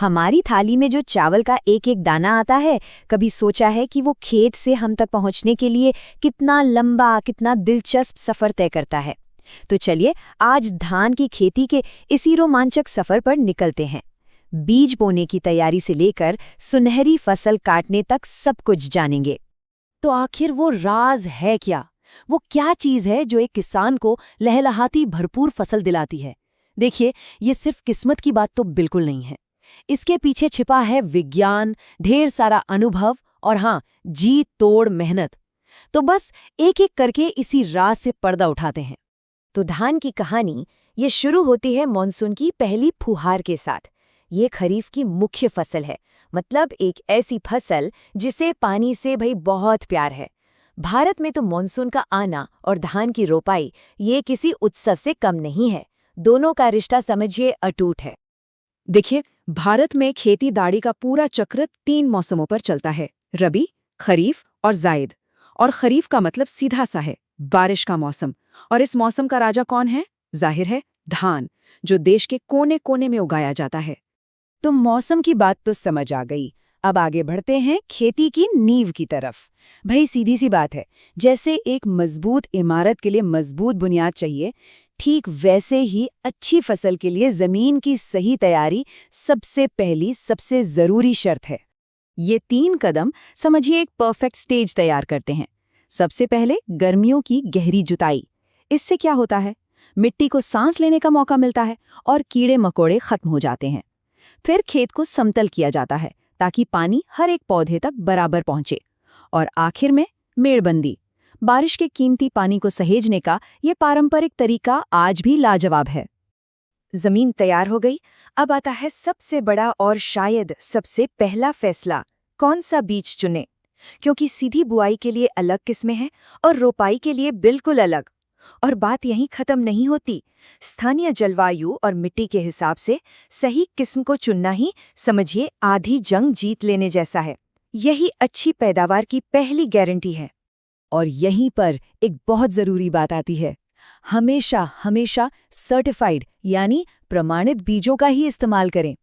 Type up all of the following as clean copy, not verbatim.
हमारी थाली में जो चावल का एक एक दाना आता है, कभी सोचा है कि वो खेत से हम तक पहुंचने के लिए कितना लंबा, कितना दिलचस्प सफर तय करता है। तो चलिए आज धान की खेती के इसी रोमांचक सफर पर निकलते हैं। बीज बोने की तैयारी से लेकर सुनहरी फसल काटने तक सब कुछ जानेंगे। तो आखिर वो राज है क्या? वो क्या चीज है जो एक किसान को लहलहाती भरपूर फसल दिलाती है? देखिए, ये सिर्फ किस्मत की बात तो बिल्कुल नहीं है। इसके पीछे छिपा है विज्ञान, ढेर सारा अनुभव और हाँ, जी तोड़ मेहनत। तो बस एक एक करके इसी राज से पर्दा उठाते हैं। तो धान की कहानी ये शुरू होती है मानसून की पहली फुहार के साथ। ये खरीफ की मुख्य फसल है, मतलब एक ऐसी फसल जिसे पानी से भाई बहुत प्यार है। भारत में तो मानसून का आना और धान की रोपाई ये किसी उत्सव से कम नहीं है। दोनों का रिश्ता समझिए अटूट है। देखिए, भारत में खेती दाड़ी का पूरा चक्र 3 मौसमों पर चलता है, रबी, खरीफ और जायद। और खरीफ का मतलब सीधा सा है, बारिश का मौसम। और इस मौसम का राजा कौन है? जाहिर है, धान, जो देश के कोने कोने में उगाया जाता है। तो मौसम की बात तो समझ आ गई। अब आगे बढ़ते हैं खेती की नींव की तरफ। भाई सीधी सी बात है, जैसे एक मजबूत इमारत के लिए मजबूत बुनियाद चाहिए, ठीक वैसे ही अच्छी फसल के लिए जमीन की सही तैयारी सबसे पहली, सबसे जरूरी शर्त है। ये 3 कदम समझिए एक परफेक्ट स्टेज तैयार करते हैं। सबसे पहले गर्मियों की गहरी जुताई। इससे क्या होता है? मिट्टी को सांस लेने का मौका मिलता है और कीड़े मकोड़े खत्म हो जाते हैं। फिर खेत को समतल किया जाता है ताकि पानी हर एक पौधे तक बराबर पहुंचे। और आखिर में मेड़बंदी। बारिश के कीमती पानी को सहेजने का ये पारंपरिक तरीका आज भी लाजवाब है। जमीन तैयार हो गई, अब आता है सबसे बड़ा और शायद सबसे पहला फैसला, कौन सा बीज चुने। क्योंकि सीधी बुआई के लिए अलग किस्में हैं और रोपाई के लिए बिल्कुल अलग। और बात यहीं खत्म नहीं होती। स्थानीय जलवायु और मिट्टी के हिसाब से सही किस्म को चुनना ही समझिए आधी जंग जीत लेने जैसा है। यही अच्छी पैदावार की पहली गारंटी है। और यहीं पर एक बहुत ज़रूरी बात आती है। हमेशा हमेशा सर्टिफाइड यानी प्रमाणित बीजों का ही इस्तेमाल करें।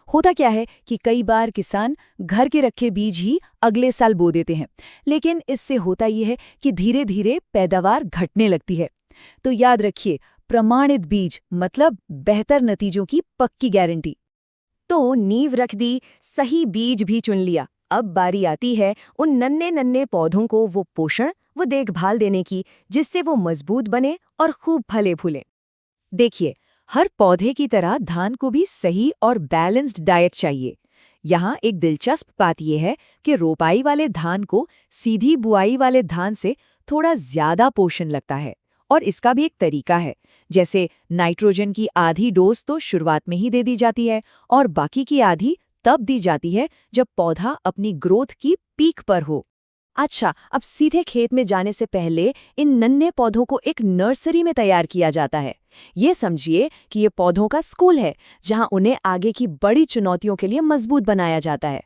होता क्या है कि कई बार किसान घर के रखे बीज ही अगले साल बो देते हैं, लेकिन इससे होता यह है कि धीरे धीरे पैदावार घटने लगती है। तो याद रखिए, प्रमाणित बीज मतलब बेहतर नतीजों की पक्की गारंटी। तो नींव रख दी, सही बीज भी चुन लिया। अब बारी आती है उन नन्हे नन्हे पौधों को वो पोषण, वो देखभाल देने की, जिससे वो मजबूत बने और खूब फले फूले। देखिए, हर पौधे की तरह धान को भी सही और बैलेंस्ड डाइट चाहिए। यहाँ एक दिलचस्प बात यह है कि रोपाई वाले धान को सीधी बुआई वाले धान से थोड़ा ज्यादा पोषण लगता है। और इसका भी एक तरीका है, जैसे नाइट्रोजन की आधी डोज तो शुरुआत में ही दे दी जाती है और बाकी की आधी तब दी जाती है जब पौधा अपनी ग्रोथ की पीक पर हो। अच्छा, अब सीधे खेत में जाने से पहले इन नन्हे पौधों को एक नर्सरी में तैयार किया जाता है। ये समझिए कि ये पौधों का स्कूल है, जहां उन्हें आगे की बड़ी चुनौतियों के लिए मजबूत बनाया जाता है।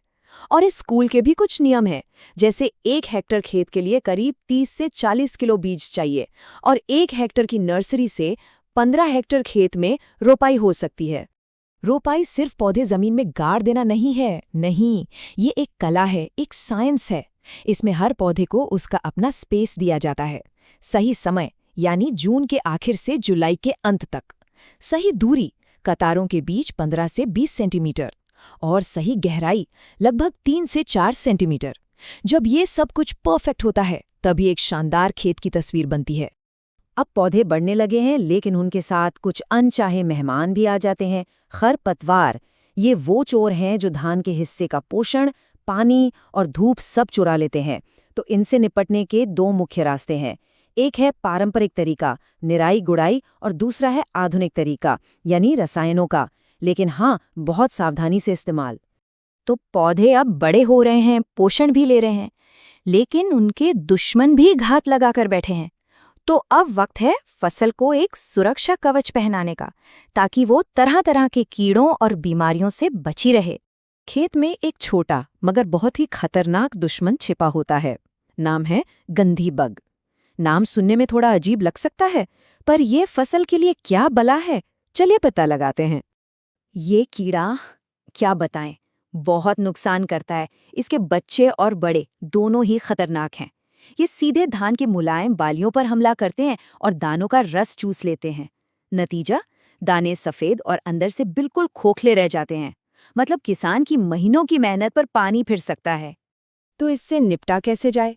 और इस स्कूल के भी कुछ नियम हैं, जैसे 1 हेक्टेयर खेत के लिए करीब 30 से 40 किलो बीज चाहिए और 1 हेक्टेयर की नर्सरी से 15 हेक्टेयर खेत में रोपाई हो सकती है। रोपाई सिर्फ पौधे जमीन में गाड़ देना नहीं है, नहीं, ये एक कला है, एक साइंस है। इसमें हर पौधे को उसका अपना स्पेस दिया जाता है। सही समय यानी जून के आखिर से जुलाई के अंत तक। सही दूरी, कतारों के बीच 15 से 20 सेंटीमीटर। और सही गहराई, लगभग 3 से 4 सेंटीमीटर। जब ये सब कुछ परफेक्ट होता है, तभी एक शानदार खेत की तस्वीर बनती है। अब पौधे बढ़ने लगे हैं, लेकिन उनके साथ कुछ अनचाहे मेहमान भी आ जाते हैं। खरपतवार, ये वो चोर हैं जो धान के हिस्से का पोषण, पानी और धूप सब चुरा लेते हैं। तो इनसे निपटने के 2 मुख्य रास्ते हैं। एक है पारंपरिक तरीका, निराई गुड़ाई, और दूसरा है आधुनिक तरीका, यानी रसायनों का, लेकिन हाँ, बहुत सावधानी से इस्तेमाल। तो पौधे अब बड़े हो रहे हैं, पोषण भी ले रहे हैं, लेकिन उनके दुश्मन भी घात लगाकर बैठे हैं। तो अब वक्त है फसल को एक सुरक्षा कवच पहनाने का, ताकि वो तरह तरह के कीड़ों और बीमारियों से बची रहे। खेत में एक छोटा मगर बहुत ही खतरनाक दुश्मन छिपा होता है। नाम है गंधी बग। नाम सुनने में थोड़ा अजीब लग सकता है, पर यह फसल के लिए क्या बला है, चलिए पता लगाते हैं। ये कीड़ा क्या बताएं, बहुत नुकसान करता है। इसके बच्चे और बड़े दोनों ही खतरनाक हैं। ये सीधे धान के मुलायम बालियों पर हमला करते हैं और दानों का रस चूस लेते हैं। नतीजा, दाने सफेद और अंदर से बिल्कुल खोखले रह जाते हैं। मतलब किसान की महीनों की मेहनत पर पानी फिर सकता है। तो इससे निपटा कैसे जाए?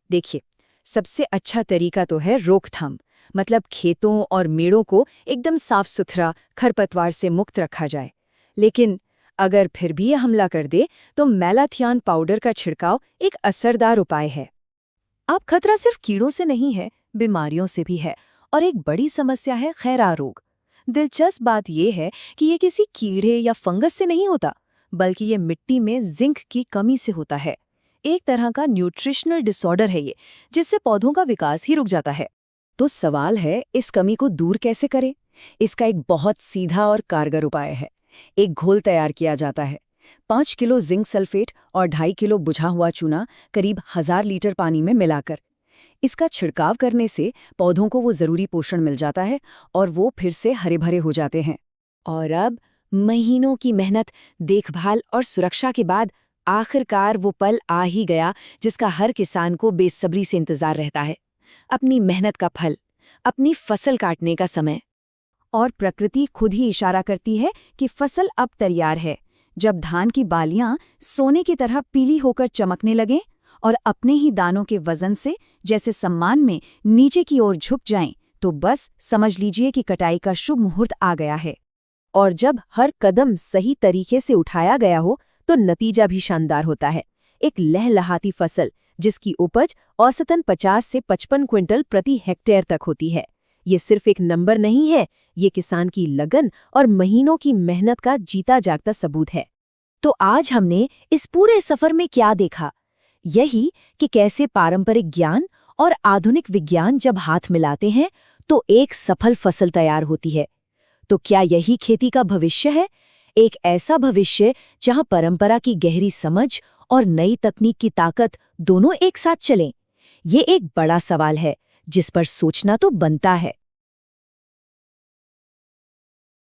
देखिए, सबसे अच्छा तरीका तो है रोकथाम। मतलब खेतों और मेड़ों को एकदम साफ सुथरा, खरपतवार से मुक्त रखा जाए। लेकिन अगर फिर भी ये हमला कर दे तो मैलाथियान पाउडर का छिड़काव एक असरदार उपाय है। अब खतरा सिर्फ कीड़ों से नहीं है, बीमारियों से भी है। और एक बड़ी समस्या है खैरा रोग। दिलचस्प बात यह है कि ये किसी कीड़े या फंगस से नहीं होता, बल्कि ये मिट्टी में जिंक की कमी से होता है। एक तरह का न्यूट्रिशनल डिसऑर्डर है ये, जिससे पौधों का विकास ही रुक जाता है। तो सवाल है, इस कमी को दूर कैसे करें? इसका एक बहुत सीधा और कारगर उपाय है। एक घोल तैयार किया जाता है। 5 किलो जिंक सल्फेट और 2.5 किलो बुझा हुआ चूना करीब 1000 लीटर पानी में मिलाकर। इसका छिड़काव करने से पौधों को वो जरूरी पोषण मिल जाता है और वो फिर से हरे भरे हो जाते हैं। और अब महीनों की मेहनत, देखभाल और सुरक्षा के बाद आखिरकार वो पल आ ही गया जिसका हर किसान को बेसब्री से इंतजार रहता है। अपनी मेहनत का फल, अपनी फसल काटने का समय। और प्रकृति खुद ही इशारा करती है कि फसल अब तैयार है। जब धान की बालियां सोने की तरह पीली होकर चमकने लगें और अपने ही दानों के वजन से जैसे सम्मान में नीचे की ओर झुक जाएं, तो बस समझ लीजिए कि कटाई का शुभ मुहूर्त आ गया है। और जब हर कदम सही तरीके से उठाया गया हो तो नतीजा भी शानदार होता है। एक लहलहाती फसल जिसकी उपज औसतन 50 से 55 क्विंटल प्रति हेक्टेयर तक होती है। ये सिर्फ एक नंबर नहीं है, ये किसान की लगन और महीनों की मेहनत का जीता जागता सबूत है। तो आज हमने इस पूरे सफर में क्या देखा? यही कि कैसे पारंपरिक ज्ञान और आधुनिक विज्ञान जब हाथ मिलाते हैं तो एक सफल फसल तैयार होती है। तो क्या यही खेती का भविष्य है? एक ऐसा भविष्य जहां परंपरा की गहरी समझ और नई तकनीक की ताकत दोनों एक साथ चलें? ये एक बड़ा सवाल है जिस पर सोचना तो बनता है।